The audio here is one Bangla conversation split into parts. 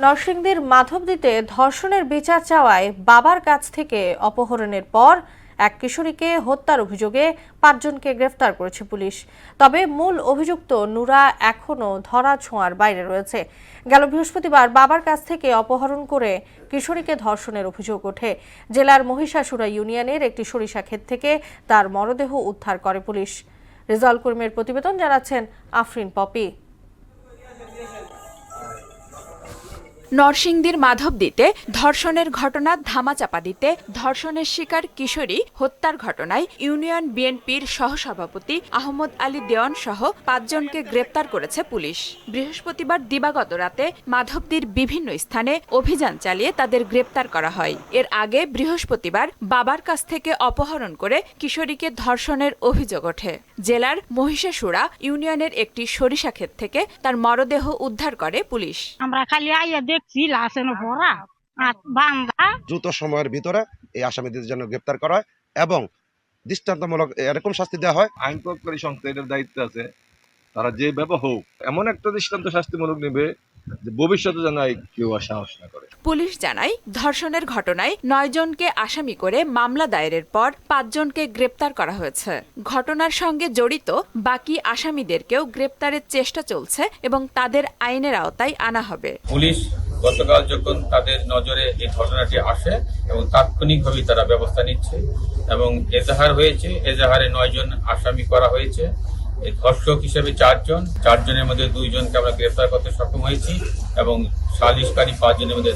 নরসিংদীর মাধবদীতে ধর্ষণের বিচার চাওয়ায় বাবার কাছ থেকে অপহরণের পর এক কিশোরীকে হত্যার অভিযোগে ৫ জনকে গ্রেফতার করেছে পুলিশ। তবে মূল অভিযুক্ত নুরা এখনো ধরাছোঁয়ার বাইরে রয়েছে। গেল বৃহস্পতিবার বাবার কাছ থেকে অপহরণ করে কিশোরীকে ধর্ষণের অভিযোগ ওঠে। জেলার মহিষাসুরা ইউনিয়নের একটি সরিষা ক্ষেত থেকে তার মরদেহ উদ্ধার করে পুলিশ। রেজাউল করিমের প্রতিবেদন জানাচ্ছেন আফরিন পপি। নরসিংদীর মাধবদীতে ধর্ষণের ঘটনা ধামাচাপা দিতে ধর্ষণের শিকার কিশোরী হত্যার ঘটনায় ইউনিয়ন বিএনপির সহসভাপতি আহমদ আলী দেওয়ান সহ ৫ জনকে গ্রেপ্তার করেছে পুলিশ। বৃহস্পতিবার দিবাগত রাতে মাধবদীর বিভিন্ন স্থানে অভিযান চালিয়ে তাদের গ্রেপ্তার করা হয়। এর আগে বৃহস্পতিবার বাবার কাছ থেকে অপহরণ করে কিশোরীকে ধর্ষণের অভিযোগ ওঠে। জেলার মহিষাসুরা ইউনিয়নের একটি সরিষা ক্ষেত থেকে তার মরদেহ উদ্ধার করে পুলিশ। আমরা খালি আইয়া দেখছি লাশের ভরা বান্ধা। দ্রুত সময়ের ভিতরে এই আসামিদের জন্য গ্রেপ্তার করা হয় এবং দৃষ্টান্তমূলক এরকম শাস্তি দেওয়া হয়। আইন প্রয়োগকারী সংস্থা এটার দায়িত্ব আছে, তারা যে ব্যাপার হোক এমন একটা দৃষ্টান্ত শাস্তিমূলক নেবে যে ভবিষ্যতে যেন কেউ আর সাহস না করে। পুলিশ জানায়, ধর্ষণের ঘটনায় ৯ জনকে আসামি করে মামলা দায়েরের পর ৫ জনকে গ্রেপ্তার করা হয়েছে। ঘটনার সঙ্গে জড়িত বাকি আসামিদেরকেও গ্রেপ্তারের চেষ্টা চলছে এবং তাদের আইনের আওতায় আনা হবে। পুলিশ গতকাল যখন তাদের নজরে এই ঘটনাটি আসে এবং তাৎক্ষণিকভাবে তারা ব্যবস্থা নিচ্ছে এবং এজাহার হয়েছে। এজাহারে ৯ জন আসামি করা হয়েছে। ধর্ষক হিসেবে ৪ জনের মধ্যে ২ জনকে আমরা গ্রেফতার করতে সক্ষম হয়েছি এবং সালিশকারী ৫ জনের মধ্যে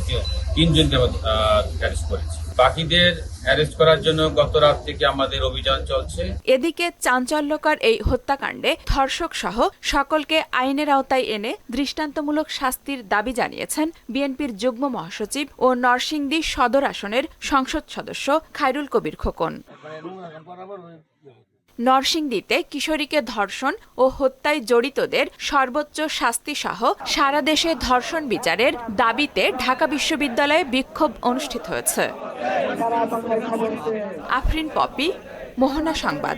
৩ জনকে অ্যারেস্ট করেছি। বাকিদের অ্যারেস্ট করার জন্য গত রাত থেকে আমাদের অভিযান চলছে। এদিকে চাঞ্চল্যকর এই হত্যাকাণ্ডে ধর্ষক সহ সকলকে আইনের আওতায় এনে দৃষ্টান্তমূলক শাস্তির দাবি জানিয়েছেন বিএনপির যুগ্ম মহাসচিব ও নরসিংদী সদর আসনের সংসদ সদস্য খায়রুল কবির খোকন। নরসিংদীতে কিশোরীকে ধর্ষণ ও হত্যায় জড়িতদের সর্বোচ্চ শাস্তি সহ সারা দেশে ধর্ষণ বিচারের দাবিতে ঢাকা বিশ্ববিদ্যালয়ে বিক্ষোভ অনুষ্ঠিত হয়েছে। আফরিন পপি, মোহনা সংবাদ।